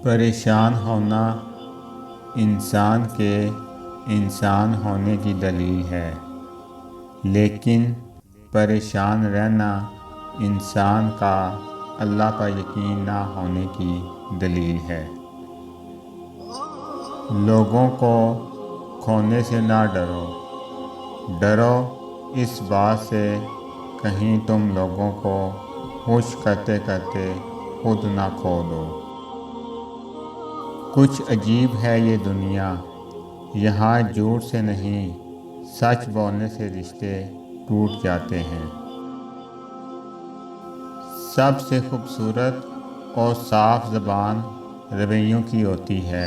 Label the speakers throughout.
Speaker 1: پریشان ہونا انسان کے انسان ہونے کی دلیل ہے، لیکن پریشان رہنا انسان کا اللہ پر یقین نہ ہونے کی دلیل ہے۔ لوگوں کو کھونے سے نہ ڈرو، ڈرو اس بات سے کہیں تم لوگوں کو خوش کرتے کرتے خود نہ کھو دو۔ کچھ عجیب ہے یہ دنیا، یہاں جھوٹ سے نہیں سچ بولنے سے رشتے ٹوٹ جاتے ہیں۔ سب سے خوبصورت اور صاف زبان رویوں کی ہوتی ہے،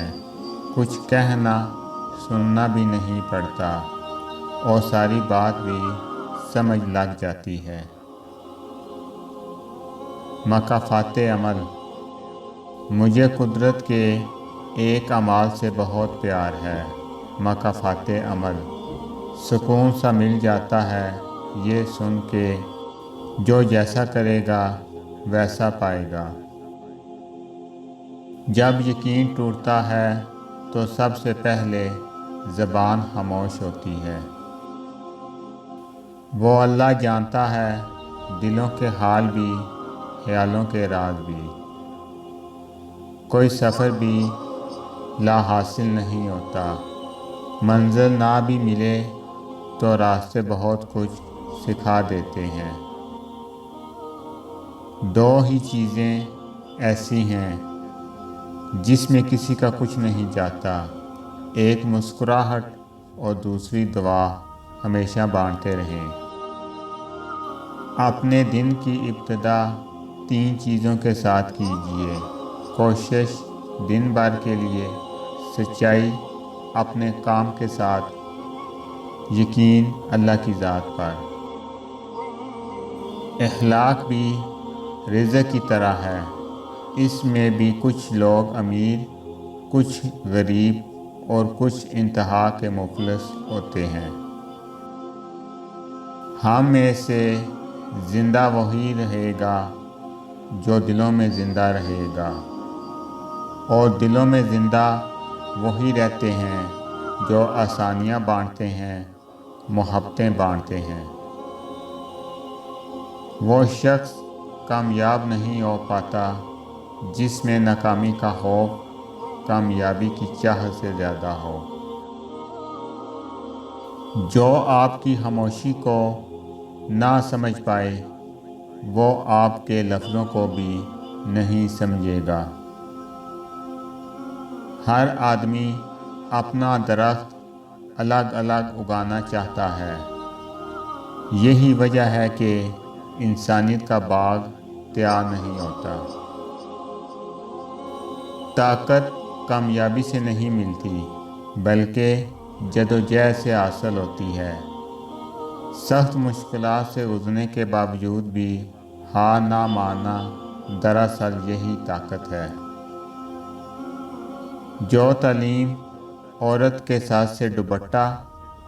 Speaker 1: کچھ کہنا سننا بھی نہیں پڑتا اور ساری بات بھی سمجھ لگ جاتی ہے۔ مکافات عمل۔ مجھے قدرت کے ایک عمل سے بہت پیار ہے، مکافات عمل۔ سکون سا مل جاتا ہے یہ سن کے جو جیسا کرے گا ویسا پائے گا۔ جب یقین ٹوٹتا ہے تو سب سے پہلے زبان خاموش ہوتی ہے۔ وہ اللہ جانتا ہے دلوں کے حال بھی، خیالوں کے راز بھی۔ کوئی سفر بھی لا حاصل نہیں ہوتا، منزل نہ بھی ملے تو راستے بہت کچھ سکھا دیتے ہیں۔ دو ہی چیزیں ایسی ہیں جس میں کسی کا کچھ نہیں جاتا، ایک مسکراہٹ اور دوسری دعا ہمیشہ بانٹتے رہیں۔ اپنے دن کی ابتدا 3 چیزوں کے ساتھ کیجیے۔ کوشش دن بھر کے لیے، سچائی اپنے کام کے ساتھ، یقین اللہ کی ذات پر۔ اخلاق بھی رزق کی طرح ہے، اس میں بھی کچھ لوگ امیر، کچھ غریب اور کچھ انتہا کے مفلس ہوتے ہیں۔ ہم میں سے زندہ وہی رہے گا جو دلوں میں زندہ رہے گا، اور دلوں میں زندہ وہی رہتے ہیں جو آسانیاں بانٹتے ہیں، محبتیں بانٹتے ہیں۔ وہ شخص کامیاب نہیں ہو پاتا جس میں ناکامی کا خوف کامیابی کی چاہت سے زیادہ ہو۔ جو آپ کی خاموشی کو نہ سمجھ پائے وہ آپ کے لفظوں کو بھی نہیں سمجھے گا۔ ہر آدمی اپنا درخت الگ الگ اگانا چاہتا ہے، یہی وجہ ہے کہ انسانیت کا باغ تیار نہیں ہوتا۔ طاقت کامیابی سے نہیں ملتی بلکہ جدوجہد سے حاصل ہوتی ہے۔ سخت مشکلات سے گزرنے کے باوجود بھی ہار نہ ماننا دراصل یہی طاقت ہے۔ جو تعلیم عورت کے ساتھ سے دوپٹہ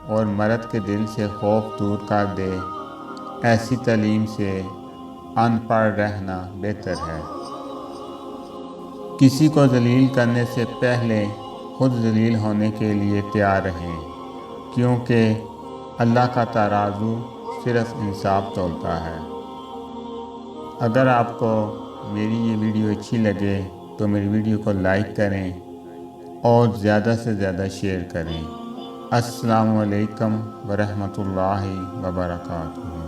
Speaker 1: اور مرد کے دل سے خوف دور کر دے، ایسی تعلیم سے ان پڑھ رہنا بہتر ہے۔ کسی کو ذلیل کرنے سے پہلے خود ذلیل ہونے کے لیے تیار رہیں، کیونکہ اللہ کا ترازو صرف انصاف تولتا ہے۔ اگر آپ کو میری یہ ویڈیو اچھی لگے تو میری ویڈیو کو لائک کریں اور زیادہ سے زیادہ شیئر کریں۔ السلام علیکم ورحمۃ اللہ وبرکاتہ۔